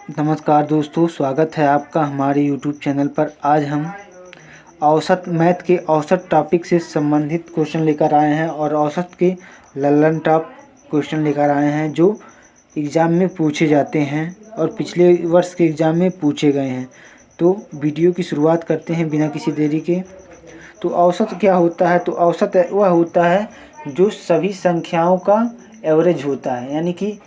नमस्कार दोस्तों, स्वागत है आपका हमारे YouTube चैनल पर। आज हम औसत मैथ के औसत टॉपिक से संबंधित क्वेश्चन लेकर आए हैं और औसत के लल्लन टॉप क्वेश्चन लेकर आए हैं जो एग्ज़ाम में पूछे जाते हैं और पिछले वर्ष के एग्ज़ाम में पूछे गए हैं। तो वीडियो की शुरुआत करते हैं बिना किसी देरी के। तो औसत क्या होता है? तो औसत वह होता है जो सभी संख्याओं का एवरेज होता है। यानी कि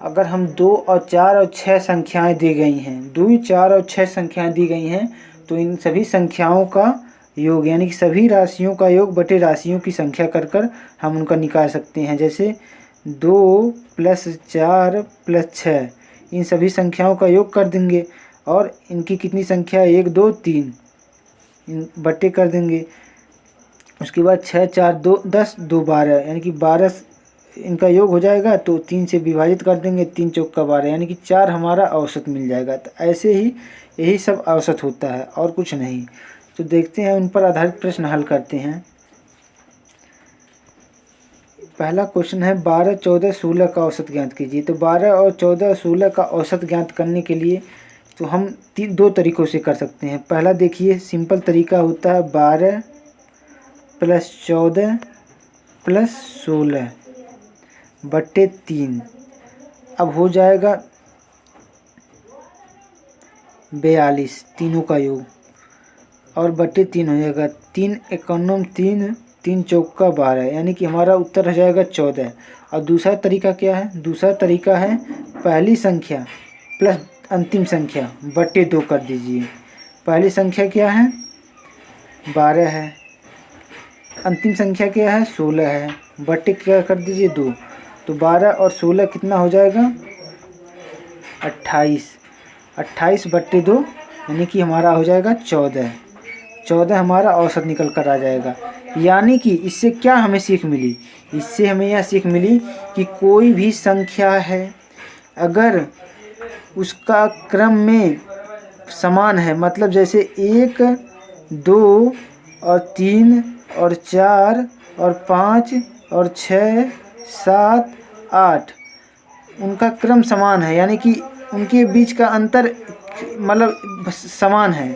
अगर हम 2 और 4 और 6 संख्याएं दी गई हैं, 2, 4 और 6 संख्याएं दी गई हैं, तो इन सभी संख्याओं का योग यानी कि सभी राशियों का योग बटे राशियों की संख्या कर हम उनका निकाल सकते हैं। जैसे 2 + 4 + 6, इन सभी संख्याओं का योग कर देंगे और इनकी कितनी संख्या 1, 2, 3 इन बटे कर देंगे। उसके बाद 6, 4, 2, 10, 2, 12 यानी कि 12 इनका योग हो जाएगा, तो 3 से विभाजित कर देंगे, 3 चौका 12 यानी कि 4 हमारा औसत मिल जाएगा। तो ऐसे ही यही सब औसत होता है और कुछ नहीं। तो देखते हैं उन पर आधारित प्रश्न हल करते हैं। पहला क्वेश्चन है 12, 14, 16 का औसत ज्ञात कीजिए। तो 12 और 14 और 16 का औसत ज्ञात करने के लिए तो हम 2 तरीक़ों से कर सकते हैं। पहला देखिए, सिंपल तरीका होता है 12 + 14 + 16 बटे 3। अब हो जाएगा 42, तीनों का योग, और बटे 3 हो जाएगा। 3 एकोनम 3, 3 चौका 12 यानी कि हमारा उत्तर हो जाएगा 14। और दूसरा तरीका क्या है? दूसरा तरीका है पहली संख्या प्लस अंतिम संख्या बटे 2 कर दीजिए। पहली संख्या क्या है? 12 है, अंतिम संख्या क्या है? 16 है, बटे क्या कर दीजिए? 2। तो 12 और 16 कितना हो जाएगा? 28। 28 बटे 2 यानी कि हमारा हो जाएगा 14। 14 हमारा औसत निकल कर आ जाएगा। यानी कि इससे क्या हमें सीख मिली? इससे हमें यह सीख मिली कि कोई भी संख्या है, अगर उसका क्रम में समान है, मतलब जैसे 1, 2 और 3 और 4 और 5 और 6, 7, 8 उनका क्रम समान है, यानी कि उनके बीच का अंतर मतलब समान है।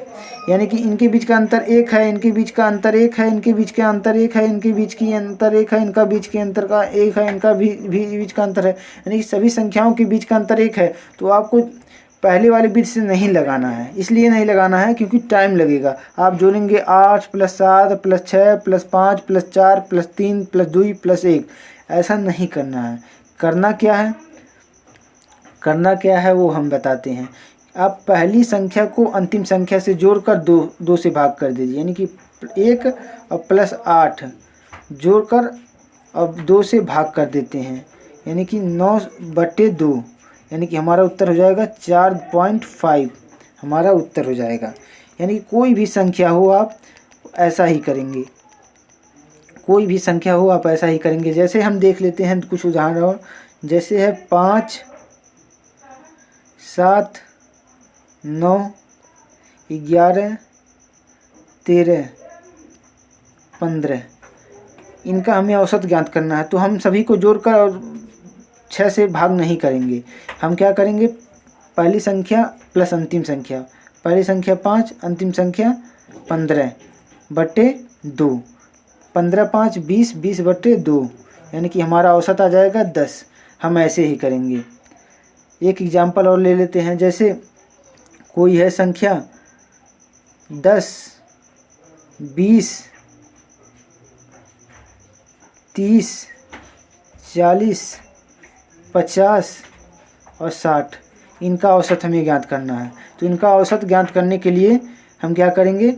यानी कि इनके बीच का अंतर 1 है, इनके बीच का अंतर 1 है, इनके बीच का अंतर 1 है, इनके बीच की अंतर 1 है, इनका बीच के अंतर का 1 है, इनका भी बीच का अंतर है, यानी कि सभी संख्याओं के बीच का अंतर 1 है। तो आपको पहले वाले बीच से नहीं लगाना है। इसलिए नहीं लगाना है क्योंकि टाइम लगेगा। आप जोड़ेंगे 8 + 7 + 6 + 5 + 4 + 3 + 2 + 1, ऐसा नहीं करना है। करना क्या है वो हम बताते हैं। आप पहली संख्या को अंतिम संख्या से जोड़कर 2 से भाग कर दीजिए, यानी कि 1 और +8 जोड़कर अब 2 से भाग कर देते हैं, यानी कि 9 बटे 2, यानी कि हमारा उत्तर हो जाएगा 4.5 हमारा उत्तर हो जाएगा। यानी कि कोई भी संख्या हो आप ऐसा ही करेंगे, कोई भी संख्या हो आप ऐसा ही करेंगे। जैसे हम देख लेते हैं कुछ उदाहरण, जैसे है 5, 7, 9, 11, 13, 15, इनका हमें औसत ज्ञात करना है। तो हम सभी को जोड़कर और 6 से भाग नहीं करेंगे। हम क्या करेंगे? पहली संख्या प्लस अंतिम संख्या, पहली संख्या 5, अंतिम संख्या 15 बटे 2, 15 5 20, 20 बटे 2, यानी कि हमारा औसत आ जाएगा 10। हम ऐसे ही करेंगे। एक एग्जाम्पल और ले लेते हैं। जैसे कोई है संख्या 10, 20, 30, 40, 50 और 60, इनका औसत हमें ज्ञात करना है। तो इनका औसत ज्ञात करने के लिए हम क्या करेंगे?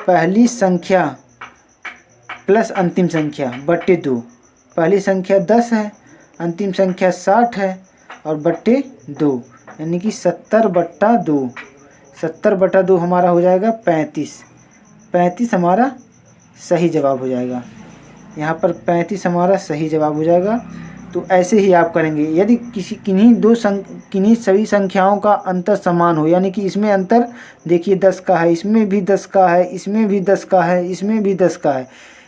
पहली संख्या प्लस अंतिम संख्या बटे 2। पहली संख्या 10 है, अंतिम संख्या 60 है और बटे 2, यानी कि 70 बटा 2। 70 बटा 2 हमारा हो जाएगा 35। 35 हमारा सही जवाब हो जाएगा। यहाँ पर 35 हमारा सही जवाब हो जाएगा। तो ऐसे ही आप करेंगे। यदि किन्हीं सभी संख्याओं का अंतर समान हो, यानी कि इसमें अंतर देखिए 10 का है, इसमें भी 10 का है, इसमें भी 10 का है, इसमें भी 10 का है,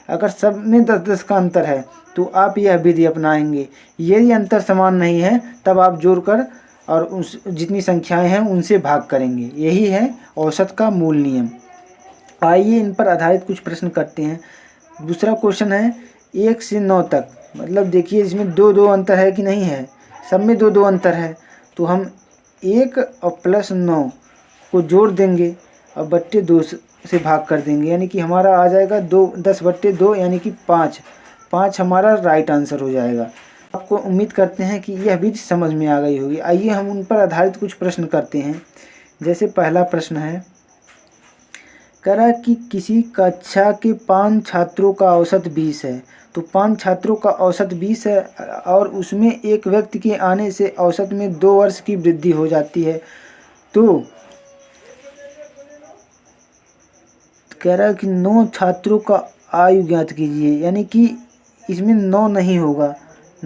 अगर सब में 10-10 का अंतर है तो आप यह विधि अपनाएंगे। यदि अंतर समान नहीं है तब आप जोड़कर और उस जितनी संख्याएं हैं उनसे भाग करेंगे। यही है औसत का मूल नियम। आइए इन पर आधारित कुछ प्रश्न करते हैं। दूसरा क्वेश्चन है 1 से 9 तक, मतलब देखिए इसमें 2 अंतर है कि नहीं है, सब में 2 अंतर है। तो हम 1 और प्लस 9 को जोड़ देंगे और बट्टे 2 से भाग कर देंगे, यानी कि हमारा आ जाएगा 10/2 यानी कि 5 हमारा राइट आंसर हो जाएगा। आपको उम्मीद करते हैं कि यह भी समझ में आ गई होगी। आइए हम उन पर आधारित कुछ प्रश्न करते हैं। जैसे पहला प्रश्न है, कह रहा है कि किसी कक्षा के 5 छात्रों का औसत 20 है। तो 5 छात्रों का औसत 20 है और उसमें एक व्यक्ति के आने से औसत में 2 वर्ष की वृद्धि हो जाती है। तो कह रहा है कि 9 छात्रों का आयु ज्ञात कीजिए, यानी कि इसमें 9 नहीं होगा।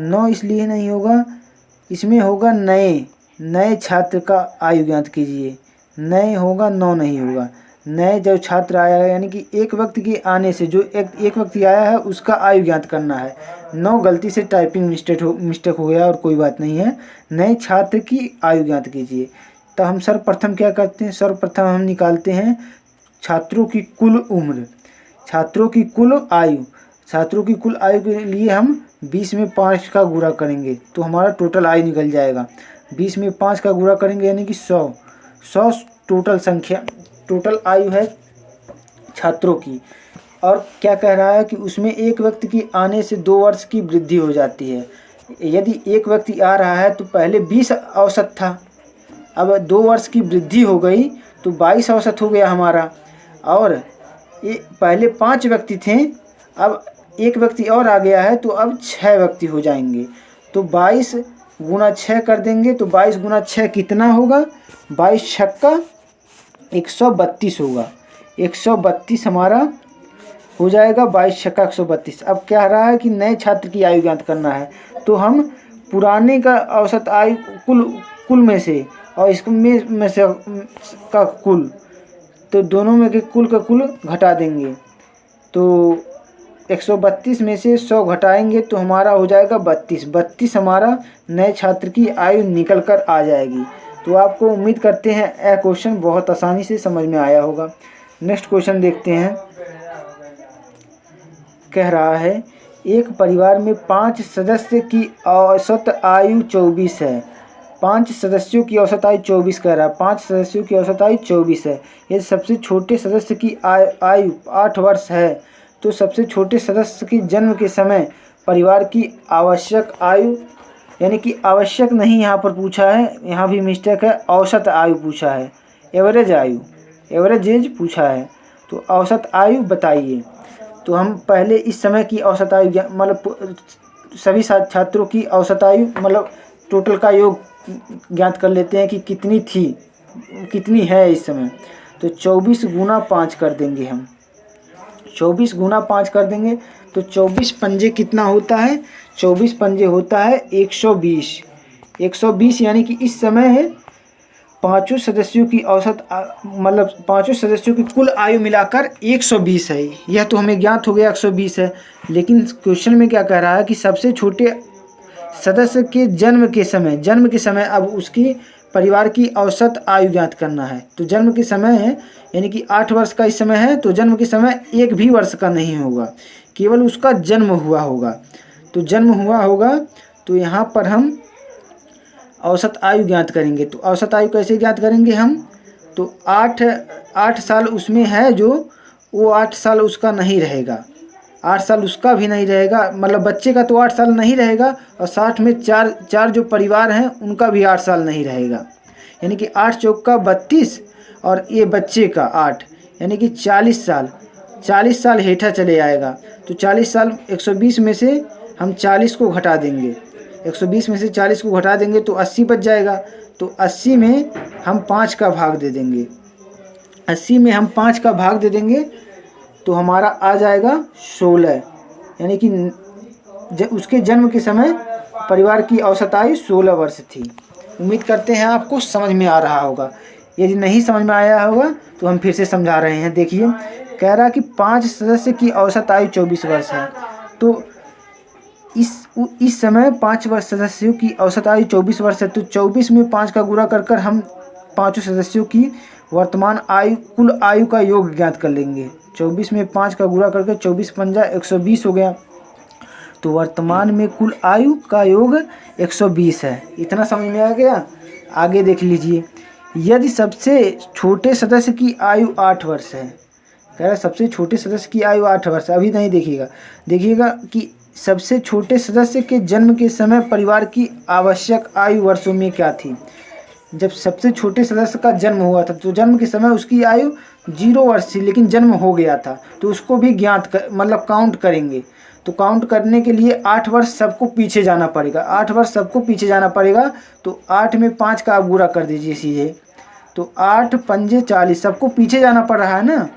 9 इसलिए नहीं होगा, इसमें होगा नए छात्र का आयु ज्ञात कीजिए। नए होगा, 9 नहीं होगा। नए जो छात्र आया है, यानी कि एक व्यक्ति के आने से जो एक व्यक्ति आया है उसका आयु ज्ञात करना है। 9 गलती से टाइपिंग मिस्टेक हो गया और कोई बात नहीं है। नए छात्र की आयु ज्ञात कीजिए। तो हम सर्वप्रथम क्या करते हैं, सर्वप्रथम हम निकालते हैं छात्रों की कुल उम्र, छात्रों की कुल आयु। छात्रों की कुल आयु के लिए हम 20 में 5 का गुणा करेंगे तो हमारा टोटल आयु निकल जाएगा। 20 में 5 का गुणा करेंगे यानी कि 100 टोटल आयु है छात्रों की। और क्या कह रहा है कि उसमें एक व्यक्ति की आने से 2 वर्ष की वृद्धि हो जाती है। यदि एक व्यक्ति आ रहा है तो पहले 20 औसत था, अब 2 वर्ष की वृद्धि हो गई तो 22 औसत हो गया हमारा। और ये पहले 5 व्यक्ति थे, अब एक व्यक्ति और आ गया है तो अब 6 व्यक्ति हो जाएंगे। तो 22 गुना 6 कर देंगे तो 22 गुना 6 कितना होगा, 22 छक्का 132 होगा। 132 हमारा हो जाएगा, 22 छक्का 132। अब क्या रहा है कि नए छात्र की आयु ज्ञात करना है। तो हम पुराने का औसत आयु कुल में से और इसमें से का कुल, तो दोनों में के कुल का कुल घटा देंगे। तो 132 में से 100 घटाएंगे तो हमारा हो जाएगा 32 हमारा नए छात्र की आयु निकल कर आ जाएगी। तो आपको उम्मीद करते हैं यह क्वेश्चन बहुत आसानी से समझ में आया होगा। नेक्स्ट क्वेश्चन देखते हैं। कह रहा है एक परिवार में 5 सदस्य की औसत आयु 24 है। 5 सदस्यों की औसत आयु 24 कह रहा है। 5 सदस्यों की औसत आयु 24 है। यदि सबसे छोटे सदस्य की आयु 8 वर्ष है तो सबसे छोटे सदस्य की जन्म के समय परिवार की आवश्यक आयु, यानी कि आवश्यक नहीं यहाँ पर पूछा है, यहाँ भी मिस्टेक है, औसत आयु पूछा है, एवरेज एज पूछा है। तो औसत आयु बताइए। तो हम पहले इस समय की औसत आयु मतलब सभी छात्रों की औसत आयु मतलब टोटल का योग ज्ञात कर लेते हैं कि कितनी है इस समय। तो 24 गुना 5 कर देंगे हम। 24 गुना 5 कर देंगे तो 24 पंजे कितना होता है, 24 पंजे होता है 120 यानी कि इस समय है पाँचों सदस्यों की औसत मतलब पाँचों सदस्यों की कुल आयु मिलाकर 120 है। यह तो हमें ज्ञात हो गया 120 है, लेकिन क्वेश्चन में क्या कह रहा है कि सबसे छोटे सदस्य के जन्म के समय अब उसकी परिवार की औसत आयु ज्ञात करना है। तो जन्म के समय है यानी कि 8 वर्ष का इस समय है तो जन्म के समय 1 भी वर्ष का नहीं होगा, केवल उसका जन्म हुआ होगा। तो जन्म हुआ होगा तो यहाँ पर हम औसत आयु ज्ञात करेंगे। तो औसत आयु कैसे ज्ञात करेंगे हम, तो 8 साल उसमें है जो वो 8 साल उसका नहीं रहेगा, 8 साल उसका भी नहीं रहेगा, मतलब बच्चे का तो 8 साल नहीं रहेगा और 60 में चार जो परिवार हैं उनका भी 8 साल नहीं रहेगा, यानी कि 8 चौका 32 और ये बच्चे का 8 यानी कि 40 साल हेठा चले आएगा। तो 40 साल 120 में से हम 40 को घटा देंगे, 120 में से 40 को घटा देंगे तो 80 बच जाएगा। तो 80 में हम 5 का भाग दे देंगे, 80 में हम 5 का भाग दे देंगे तो हमारा आ जाएगा 16, यानी कि उसके जन्म के समय परिवार की औसत आयु 16 वर्ष थी। उम्मीद करते हैं आपको समझ में आ रहा होगा। यदि नहीं समझ में आया होगा तो हम फिर से समझा रहे हैं। देखिए कह रहा कि 5 सदस्य की औसत आयु 24 वर्ष है। तो इस समय 5 वर्ष सदस्यों की औसत आयु 24 वर्ष है। तो 24 में 5 का गुणा कर कर हम पाँचों सदस्यों की वर्तमान आयु कुल आयु का योग ज्ञात कर लेंगे। 24 में 5 का गुणा करके 24 पंजा 120 हो गया। तो वर्तमान में कुल आयु का योग 120 है। इतना समझ में आ गया। आगे देख लीजिए, यदि सबसे छोटे सदस्य की आयु 8 वर्ष है, कह रहा सबसे छोटे सदस्य की आयु 8 वर्ष। अभी नहीं देखिएगा कि सबसे छोटे सदस्य के जन्म के समय परिवार की आवश्यक आयु वर्षों में क्या थी। जब सबसे छोटे सदस्य का जन्म हुआ था तो जन्म के समय उसकी आयु 0 वर्ष थी, लेकिन जन्म हो गया था, तो उसको भी मतलब काउंट करेंगे। तो काउंट करने के लिए 8 वर्ष सबको पीछे जाना पड़ेगा। 8 वर्ष सबको पीछे जाना पड़ेगा। तो 8 में 5 का आप गुणा कर दीजिए सीधे। तो 8 पंजे 40, सबको पीछे जाना पड़ रहा है ना,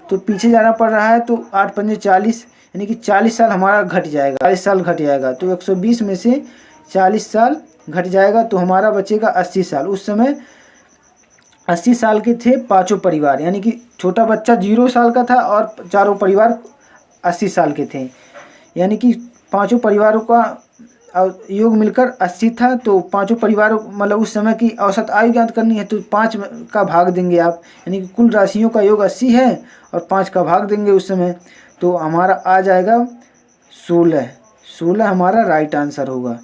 तो पीछे जाना पड़ रहा है। तो 8 पंजे 40, यानी कि 40 साल हमारा घट जाएगा। 40 साल घट जाएगा। तो 120 में से 40 साल घट जाएगा तो हमारा बचेगा 80 साल। उस समय 80 साल के थे पांचों परिवार, यानी कि छोटा बच्चा 0 साल का था और चारों परिवार 80 साल के थे, यानी कि पांचों परिवारों का योग मिलकर 80 था। तो पांचों परिवारों मतलब उस समय की औसत आयु ज्ञात करनी है, तो 5 का भाग देंगे आप, यानी कि कुल राशियों का योग 80 है और 5 का भाग देंगे उस समय। तो हमारा आ जाएगा 16 हमारा राइट आंसर होगा।